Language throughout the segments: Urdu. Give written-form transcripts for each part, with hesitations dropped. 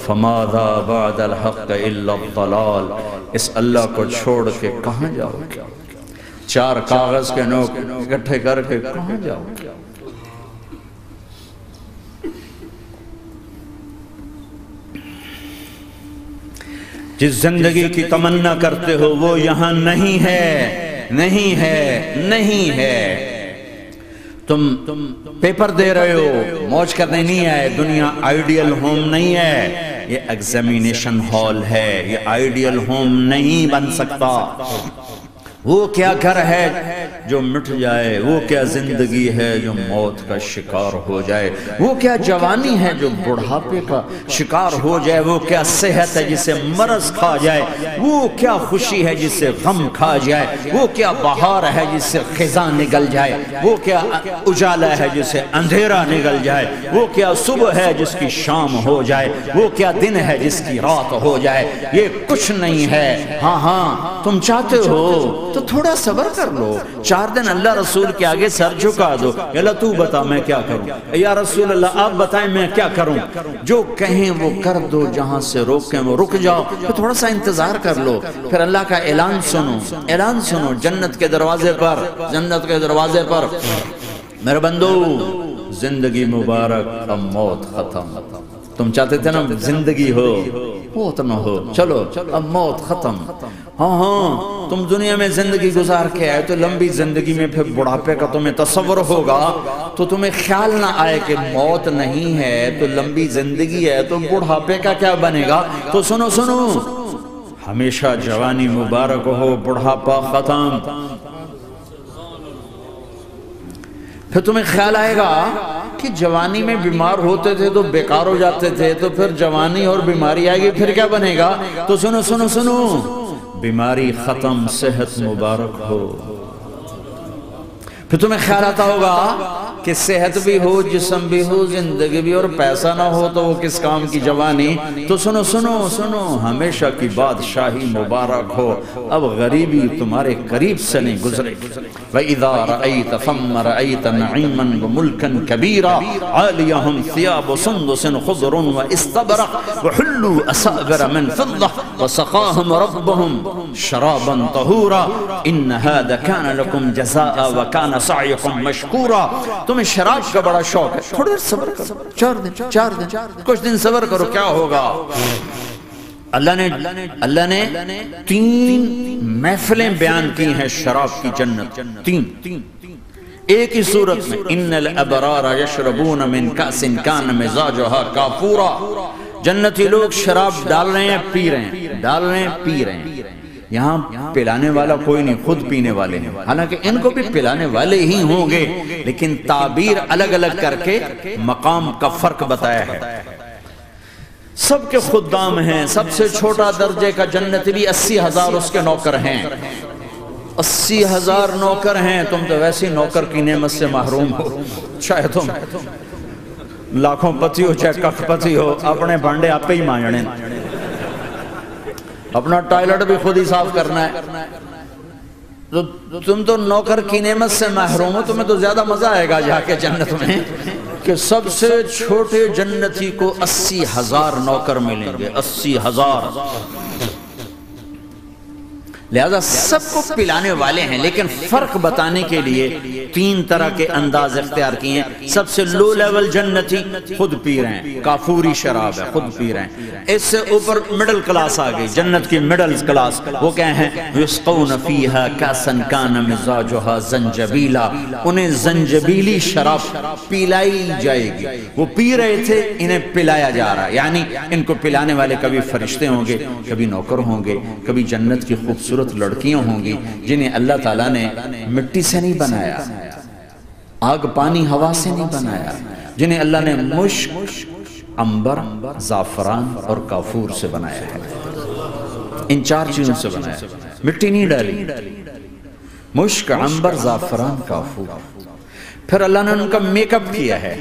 فماذا بعد الحق الا الضلال، اس اللہ کو چھوڑ کے کہاں جاؤ گے؟ چار کاغذ کے نوٹ اکٹھے کر کے کہاں جاؤ گے؟ جس زندگی کی تمنا کرتے ہو وہ یہاں نہیں ہے، نہیں ہے، نہیں ہے۔ تم پیپر دے رہے ہو، موج کرنے نہیں آئے، دنیا آئیڈیل ہوم نہیں ہے، یہ ایگزامینیشن ہال ہے، یہ آئیڈیل ہوم نہیں بن سکتا۔ وہ کیا گھر ہے جو مٹ جائے، وہ کیا زندگی ہے جو موت کا شکار ہو جائے، وہ کیا جوانی ہے جو بڑھاپے کا شکار ہو جائے، وہ کیا صحت ہے جسے مرض کھا جائے، وہ کیا خوشی ہے جسے غم کھا جائے، وہ کیا بہار ہے جس سے خزاں نگل جائے، وہ کیا اجالا ہے جسے اندھیرا نگل جائے، وہ کیا صبح ہے جس کی شام ہو جائے، وہ کیا دن ہے جس کی رات ہو جائے، یہ کچھ نہیں ہے۔ ہاں ہاں تم چاہتے ہو تو تھوڑا صبر کر لو، 4 دن اللہ رسول کے آگے سر جھکا دو، یا اللہ تو بتا میں کیا کروں، یا رسول اللہ آپ بتائیں میں کیا کروں، جو کہیں وہ کر دو، جہاں سے روکیں وہ رک جاؤ، پھر تھوڑا سا انتظار کر لو، پھر اللہ کا اعلان سنو، اعلان سنو جنت کے دروازے پر، جنت کے دروازے پر۔ میرے بندو زندگی مبارک، اب موت ختم۔ تم چاہتے تھے نا زندگی ہو موت نہ ہو، چلو اب موت ختم۔ ہاں ہاں تم دنیا میں زندگی گزار کے آئے تو لمبی زندگی میں پھر بڑھاپے کا تمہیں تصور ہوگا تو تمہیں خیال نہ آئے کہ موت نہیں ہے تو لمبی زندگی ہے تو بڑھاپے کا کیا بنے گا۔ تو سنو سنو، ہمیشہ جوانی مبارک ہو، بڑھاپا ختم۔ پھر تمہیں خیال آئے گا کہ جوانی میں بیمار ہوتے تھے تو بیکار ہو جاتے تھے، تو پھر جوانی اور بیماری آئے گی پھر کیا بنے گا۔ تو سنو سنو سنو، بیماری ختم، صحت مبارک ہو۔ پھر تمہیں خیال آتا ہوگا کہ صحت بھی ہو، جسم بھی ہو، زندگی بھی، اور پیسہ نہ ہو تو وہ کس کام کی جوانی۔ تو سنو سنو سنو، ہمیشہ کی بادشاہی مبارک ہو، اب غریبی تمہارے قریب سے نہیں گزرے گی۔ وَإِذَا رَأَيْتَ ثَمَّ رَأَيْتَ نَعِيمًا وَمُلْكًا كَبِيرًا عَالِيَهُمْ ثِيَابُ سُنْدُسٍ خُضْرٌ وَإِسْتَبْرَقٍ وَحُلُّوا أَسَاوِرَ مِنْ فِضَّةٍ وَسَقَاهُمْ رَبُّهُمْ شَرَابًا طَهُورًا إِنَّ هَذَا كَانَ لَكُمْ جَزَاءً وَكَانَ سَعْيُكُمْ مَشْكُورًا۔ تمہیں شراب کا بڑا شوق ہے، تھوڑا دیر صبر کرو، 4 دن کچھ دن صبر کرو، کیا ہوگا۔ اللہ نے 3 محفلیں بیان کی ہیں شراب کی جنت، 3 ایک ہی صورت میں۔ ان الابرار یشربون من کأس کان مزاجها کافورا، جنتی لوگ شراب ڈال رہے ہیں، پی رہے ہیں، ڈال رہے ہیں، پی رہے ہیں۔ یہاں پلانے والا کوئی نہیں، خود پینے والے ہیں، حالانکہ ان کو بھی پلانے والے ہی ہوں گے، لیکن تعبیر الگ الگ کر کے مقام کا فرق بتایا ہے۔ سب کے خدام ہیں، سب سے چھوٹا درجے کا جنت بھی 80,000 اس کے نوکر ہیں، 80,000 نوکر ہیں۔ تم تو ویسی نوکر کی نعمت سے محروم ہو، چاہے تم لاکھوں پتی ہو چاہے کخ پتی ہو، اپنے بانڈے آپ پہ ہی مانجنے، اپنا ٹائلٹ بھی خود ہی صاف کرنا ہے۔ تم تو نوکر کی نعمت سے محروم ہو، تمہیں تو زیادہ مزہ آئے گا جا کے جنت میں کہ سب سے چھوٹے جنتی کو 80,000 نوکر ملیں گے، 80,000۔ لہذا سب کو پلانے والے ہیں، لیکن فرق بتانے کے لیے 3 طرح کے انداز اختیار کیے ہیں۔ سب سے لو لیول جنتی خود پی رہے ہیں، کافوری شراب ہے، خود پی رہے ہیں۔ اس سے اوپر مڈل کلاس آ گئی، جنت کی مڈل کلاس، وہ کہیں ہیں یسقون فیہا کاسا کان مزاجها زنجبیلا، انہیں زنجبیلی شراب پلائی جائے گی۔ وہ پی رہے تھے، انہیں پلایا جا رہا ہے، یعنی ان کو پلانے والے کبھی فرشتے ہوں گے، کبھی نوکر ہوں گے، کبھی جنت کی خوبصورت لڑکیاں ہوں گی جنہیں اللہ تعالیٰ نے مٹی سے نہیں بنایا، آگ پانی ہوا سے نہیں بنایا، جنہیں اللہ نے مشک، عنبر، زعفران اور کافور سے بنایا ہے۔ ان 4 چیزوں سے بنایا، مٹی نہیں ڈالی، مشک، عنبر، زعفران، کافور۔ پھر اللہ نے ان کا میک اپ کیا ہے،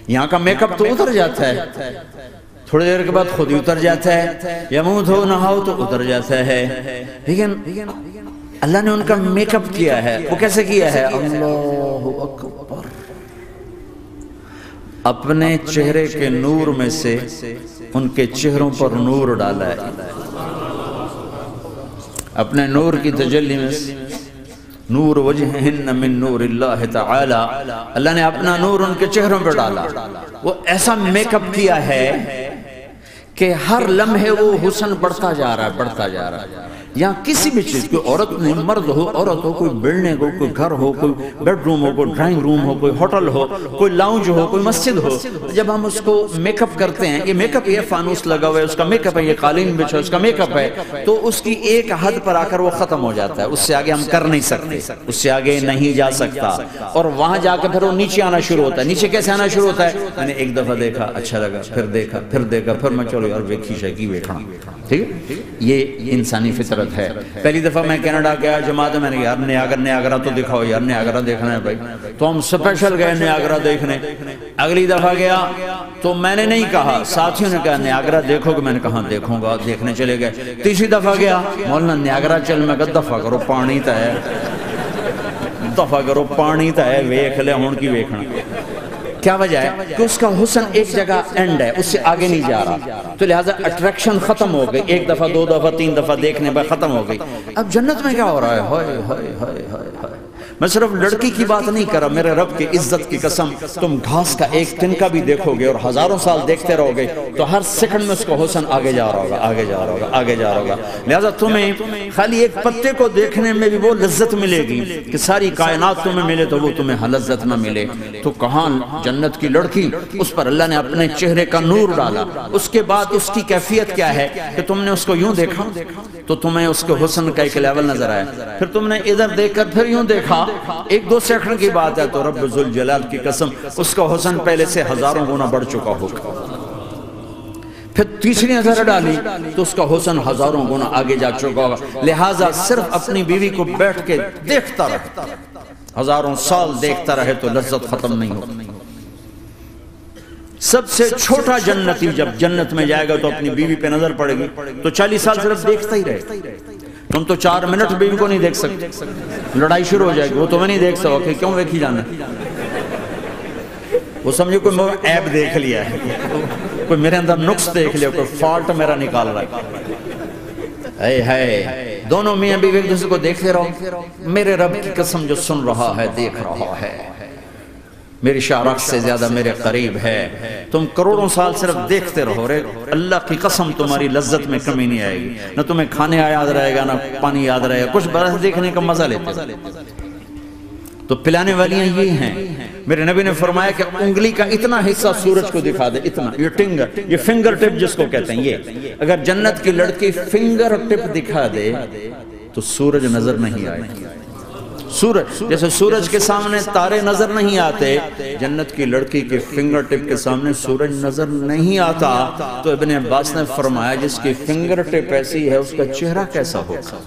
یہاں کا میک اپ تو اتر جاتا ہے، تھوڑی دیر کے بعد خود ہی اتر جاتا ہے، یا منہ دھو نہاؤ تو اتر جاتا ہے، لیکن اللہ نے ان کا میک اپ کیا ہے۔ وہ کیسے کیا ہے؟ اللہ اکبر، اپنے چہرے کے نور میں سے ان کے چہروں پر نور ڈالا ہے، اپنے نور کی تجلی میں نور وجہہن من نور اللہ تعالی، اللہ نے اپنا نور ان کے چہروں پر ڈالا. وہ ایسا میک اپ کیا ہے کہ ہر لمحے وہ حسن بڑھتا جا رہا ہے، بڑھتا جا رہا ہے. یہاں کسی بھی چیز، کوئی عورت نہیں، مرد ہو، عورت ہو، کوئی بلڈنگ ہو، کوئی گھر ہو، کوئی بیڈ روم ہو، کوئی ڈرائنگ روم ہو، کوئی ہوٹل ہو، کوئی لاؤنج ہو، کوئی مسجد ہو، جب ہم اس کو میک اپ کرتے ہیں، یہ میک اپ، یہ فانوس لگا ہوا ہے اس کا میک اپ ہے، یہ قالین بچھا اس کا میک اپ ہے، تو اس کی ایک حد پر آ کر وہ ختم ہو جاتا ہے. اس سے آگے ہم کر نہیں سکتے، اس سے آگے نہیں جا سکتا. اور وہاں جا کے پھر وہ نیچے آنا شروع ہوتا ہے. نیچے کیسے آنا شروع ہوتا ہے؟ میں نے ایک دفعہ دیکھا، اچھا لگا، پھر دیکھا، پھر دیکھا، پھر میں چلو یار ویکھی شیکی ویکھنا. ٹھیک ہے، یہ انسانی فطرت ہے. پہلی دفعہ میں کینیڈا گیا جماعت میں نے یار نیاگرا تو دکھاؤ یار، نیاگرا دیکھنا ہے بھائی، تو ہم سپیشل گئے نیاگرا دیکھنے. اگلی دفعہ گیا تو میں نے نہیں کہا، ساتھیوں نے کہا نیاگرا دیکھو گے، میں نے کہا دیکھوں گا، دیکھنے چلے گئے. تیسری دفعہ گیا، مولانا نیاگرا چل، میں کہا دفعہ کرو پانی تا ہے، دفعہ کرو پانی تا ہے، ویکھ لے ہون کی ویکھنا. کیا وجہ ہے؟ کہ اس کا حسن ایک جگہ اینڈ ہے، اس سے آگے نہیں جا رہا، تو لہٰذا اٹریکشن ختم ہو گئی. ایک دفعہ، دو دفعہ، تین دفعہ دیکھنے پر ختم ہو گئی. اب جنت میں کیا ہو رہا ہے؟ ہائے ہائے ہائے ہائے. میں صرف لڑکی کی بات نہیں کر رہا، میرے رب کی عزت کی قسم، تم گھاس کا ایک تنکا بھی دیکھو گے اور ہزاروں سال دیکھتے رہو گے تو ہر سیکنڈ میں اس کو حسن آگے جا رہا ہوگا، آگے جا رہا ہوگا، آگے جا رہا ہوگا. لہٰذا تمہیں خالی ایک پتے کو دیکھنے میں بھی وہ لذت ملے گی کہ ساری کائنات تمہیں ملے تو وہ تمہیں لذت نہ ملے. تو کہاں جنت کی لڑکی، اس پر اللہ نے اپنے چہرے کا نور ڈالا. اس کے بعد اس کی کیفیت کیا ہے کہ تم نے اس کو یوں دیکھا تو تمہیں اس کے حسن کا ایک لیول نظر آیا، پھر تم نے ادھر دیکھ کر پھر یوں دیکھا، ایک دو سیکنڈ کی بات ہے، تو رب ذوالجلال کی قسم اس کا حسن پہلے سے ہزاروں گنا بڑھ چکا ہوگا. پھر تیسری نظر ڈالی تو اس کا حسن ہزاروں گنا آگے جا چکا ہوگا. لہٰذا صرف اپنی بیوی کو بیٹھ کے دیکھتا رہے، ہزاروں سال دیکھتا رہے تو لذت ختم نہیں ہوگی. سب سے چھوٹا جنتی جب جنت میں جائے گا تو اپنی بیوی پہ نظر پڑے گی تو 40 سال صرف دیکھتا ہی رہے. تم تو 4 منٹ بیوی کو نہیں دیکھ سکتے، لڑائی شروع ہو جائے گی. وہ تمہیں نہیں دیکھ سکو کہ کیوں ویکھی جانا، وہ سمجھو کوئی میں عیب دیکھ لیا ہے، کوئی میرے اندر نقص دیکھ لیا، کوئی فالٹ میرا نکال رہا ہے. ہے دونوں میاں بیوی ایک دوسرے کو دیکھتے رہو. میرے رب کی قسم جو سن رہا ہے، دیکھ رہا ہے، میری شارخ سے زیادہ میرے قریب ہے. تم کروڑوں سال صرف دیکھتے رہو رے، اللہ کی قسم تمہاری لذت میں کمی نہیں آئے گی. نہ تمہیں کھانے یاد رہے گا، نہ پانی یاد رہے گا، کچھ برس دیکھنے کا مزہ لیتے. تو پلانے والیاں یہ ہیں. میرے نبی نے فرمایا کہ انگلی کا اتنا حصہ سورج کو دکھا دے، اتنا، یہ فنگر ٹپ جس کو کہتے ہیں، یہ اگر جنت کی لڑکی فنگر ٹپ دکھا دے تو سورج نظر نہیں آئے. سورج جیسے سورج کے سامنے تارے نظر نہیں آتے، جنت کی لڑکی کے فنگر ٹپ کے سامنے سورج نظر نہیں آتا. تو ابن عباس نے فرمایا جس کی فنگر ٹپ ایسی ہے اس کا چہرہ کیسا ہوگا،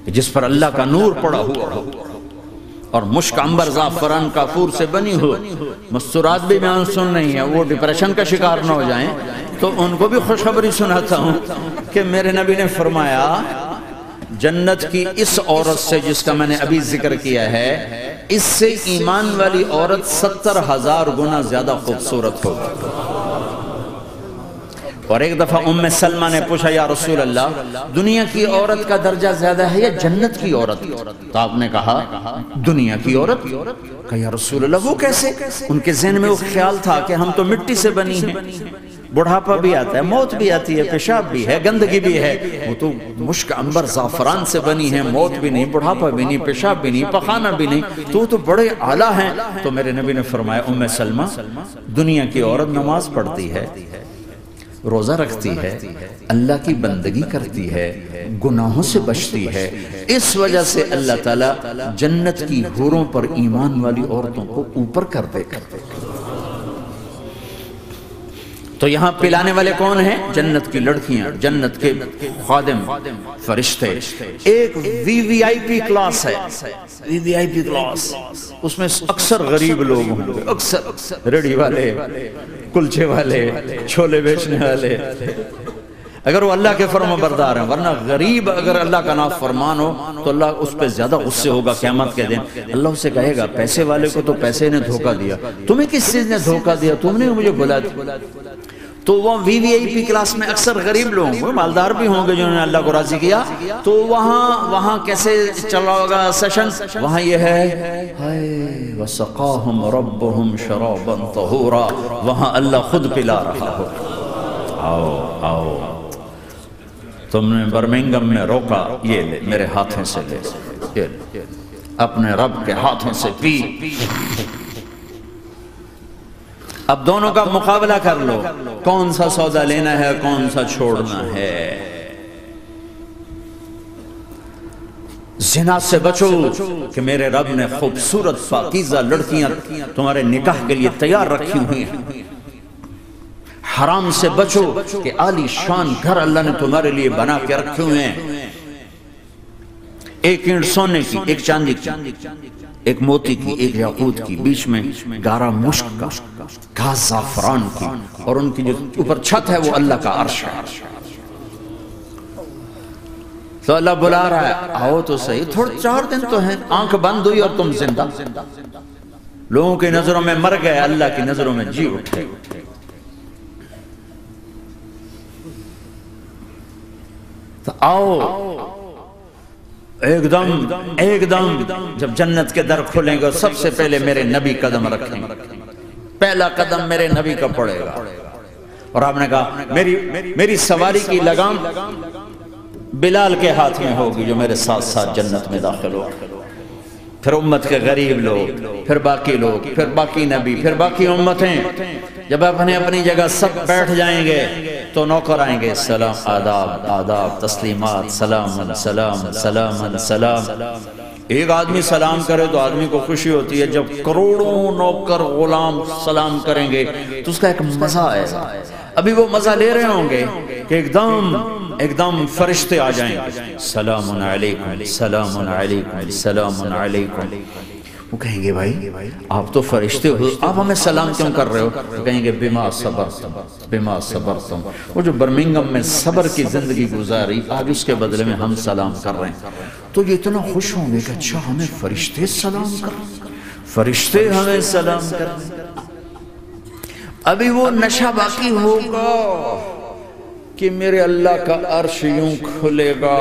جس پر اللہ کا نور پڑا ہوا ہو اور مشک عنبر زعفران کافور سے بنی ہو. مستورات بھی بیان سن نہیں ہے، وہ ڈپریشن کا شکار نہ ہو جائیں تو ان کو بھی خوشخبری سناتا ہوں کہ میرے نبی نے فرمایا جنت کی اس عورت سے جس کا میں نے ابھی ذکر کیا ہے، اس سے ایمان والی عورت 70,000 گنا زیادہ خوبصورت ہوگی. اور ایک دفعہ ام سلمہ نے پوچھا یا رسول اللہ دنیا کی عورت کا درجہ زیادہ ہے یا جنت کی عورت؟ تو آپ نے کہا دنیا کی عورت. کہا یا رسول اللہ وہ کیسے؟ ان کے ذہن میں وہ خیال تھا کہ ہم تو مٹی سے بنی ہیں، بڑھاپا بھی آتا ہے، موت بھی آتی ہے، پیشاب بھی ہے، گندگی بھی ہے. وہ تو مشک عنبر زعفران سے بنی ہے، موت بھی نہیں، بڑھاپا بھی نہیں، پیشاب بھی نہیں، پخانہ بھی نہیں، تو وہ تو بڑے اعلیٰ ہیں. تو میرے نبی نے فرمایا ام سلمہ دنیا کی عورت نماز پڑھتی ہے، روزہ رکھتی ہے، اللہ کی بندگی کرتی ہے، گناہوں سے بچتی ہے، اس وجہ سے اللہ تعالیٰ جنت کی حوروں پر ایمان والی عورتوں کو اوپر کر دے گا. تو یہاں پلانے والے کون ہیں؟ جنت کی لڑکیاں، جنت کے خادم فرشتے. ایک وی وی آئی پی کلاس ہے، وی وی آئی پی کلاس، اس میں اکثر غریب لوگ ہوں گے، اکثر ریڑھی والے، کلچے والے، چھولے بیچنے والے، اگر وہ اللہ کے فرما بردار ہیں. ورنہ غریب اگر اللہ کا نافرمان ہو تو اللہ اس پہ زیادہ غصے ہوگا قیامت کے دن. اللہ اسے کہے گا پیسے والے کو تو پیسے نے دھوکہ دیا، تمہیں کس چیز نے دھوکہ دیا؟ تم نے مجھے بلا دیا. تو وہ VVIP کلاس میں اکثر غریب لوگ ہیں، مالدار بھی ہوں گے جنہوں نے اللہ کو راضی کیا، تو وہاں کیسے چل رہا ہوگا سیشن؟ وہاں یہ ہے ہائے وَسَقَاهُمْ رَبُّهُمْ شَرَابًا طَهُورًا، وہاں اللہ خود پلا رہا ہو۔ آؤ تم نے برمنگم میں روکا، یہ لے میرے ہاتھوں سے لے، یہ لے اپنے رب کے ہاتھوں سے پی۔ اب دونوں کا مقابلہ کر لو، کون سا سودا لینا ہے کون سا چھوڑنا ہے۔ زنا سے بچو کہ میرے رب نے خوبصورت پاکیزہ لڑکیاں تمہارے نکاح کے لیے تیار رکھی ہوئی ہیں۔ حرام سے بچو کہ عالی شان گھر اللہ نے تمہارے لیے بنا کے رکھے ہوئے ہیں، ایک اینٹ سونے کی، ایک چاندی کی، ایک موتی کی، ایک یاقوت کی، بیچ میں گارا مشک کا، گھاس زعفران کی، اور ان کی جو اوپر چھت ہے وہ اللہ کا عرش ہے۔ تو اللہ بلا رہا ہے آؤ تو صحیح، تھوڑے 4 دن تو ہیں، آنکھ بند ہوئی اور تم زندہ۔ لوگوں کی نظروں میں مر گئے، اللہ کی نظروں میں جی اٹھے۔ تو آؤ ایک دم جب جنت کے در کھلیں گے سب سے پہلے میرے نبی قدم رکھیں گے، پہلا قدم میرے نبی کا پڑے گا۔ اور آپ نے کہا میری سواری کی لگام بلال کے ہاتھ میں ہوگی جو میرے ساتھ ساتھ جنت میں داخل ہو، پھر امت کے غریب لوگ، پھر باقی لوگ، پھر باقی نبی، پھر باقی امتیں۔ جب اپنی جگہ سب بیٹھ جائیں گے تو نوکر آئیں گے، سلام، آداب، تسلیمات، سلام سلام سلام سلام۔ ایک آدمی سلام کرے تو آدمی کو خوشی ہوتی ہے، جب کروڑوں نوکر غلام سلام کریں گے تو اس کا ایک مزہ آئے گا۔ ابھی وہ مزہ لے رہے ہوں گے کہ ایک دم فرشتے آ جائیں گے، سلام علیکم سلام علیکم سلام علیکم۔ وہ کہیں گے بھائی آپ تو فرشتے ہو، آپ ہمیں سلام کیوں کر رہے ہو؟ وہ کہیں گے بما صبرتم۔ وہ جو برمنگم میں صبر کی زندگی گزاری، آج اس کے بدلے میں ہم سلام کر رہے ہیں، تو یہ اتنا خوش ہوں گے کہ اچھا ہمیں فرشتے سلام کر رہے ہیں، فرشتے ہمیں سلام کر رہے ہیں۔ ابھی وہ نشہ باقی ہوگا کہ میرے اللہ کا عرش یوں کھلے گا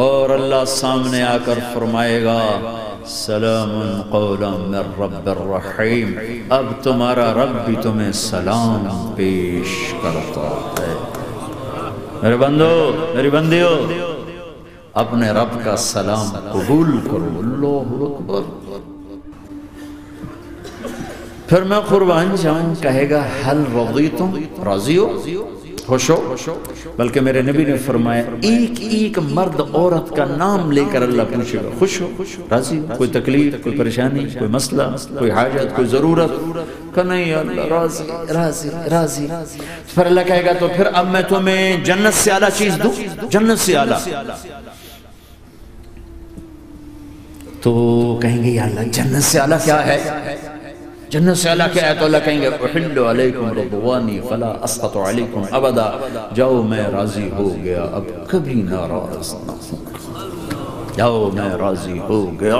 اور اللہ سامنے آ کر فرمائے گا سلام قولا من رب الرحیم، اب تمہارا رب بھی تمہیں سلام پیش کرتا ہے۔ میرے بندو، میری بندیو، اپنے رب کا سلام قبول کرو۔ اللہ اکبر۔ پھر میں قربان جاؤں، کہے گا حل رضیتم، راضی ہو، خوش ہو؟ بلکہ میرے نبی نے فرمایا ایک مرد عورت کا نام لے کر اللہ پوچھے گا، خوش ہو، راضی ہو؟ کوئی تکلیف، کوئی پریشانی، کوئی مسئلہ، کوئی حاجت، کوئی ضرورت؟ کہ نہیں اللہ راضی راضی راضی۔ پھر اللہ کہے گا تو پھر اب میں تمہیں جنت سے اعلیٰ چیز دوں، جنت سے اعلیٰ۔ تو کہیں گے یا اللہ جنت سے اعلیٰ کیا ہے؟ جنت سے اللہ کیا ہے؟ تو اللہ کہیں گے احل علیکم رضوانی فلا اسخط علیکم ابدا، جاؤ میں راضی ہو گیا اب کبھی ناراض نہ ہوں، جاؤ میں راضی ہو گیا۔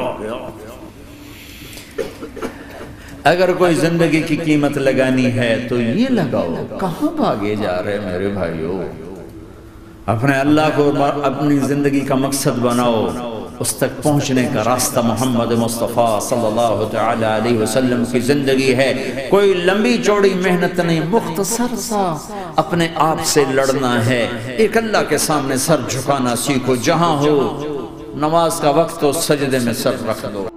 اگر کوئی زندگی کی قیمت لگانی ہے تو یہ لگاؤ، کہاں بھاگے جا رہے میرے بھائیو؟ اپنے اللہ کو اپنی زندگی کا مقصد بناؤ، اس تک پہنچنے کا راستہ محمد مصطفیٰ صلی اللہ تعالی علیہ وسلم کی زندگی ہے۔ کوئی لمبی چوڑی محنت نہیں، مختصر سا اپنے آپ سے لڑنا ہے، ایک اللہ کے سامنے سر جھکانا سیکھو، جہاں ہو نماز کا وقت تو سجدے میں سر رکھ دو۔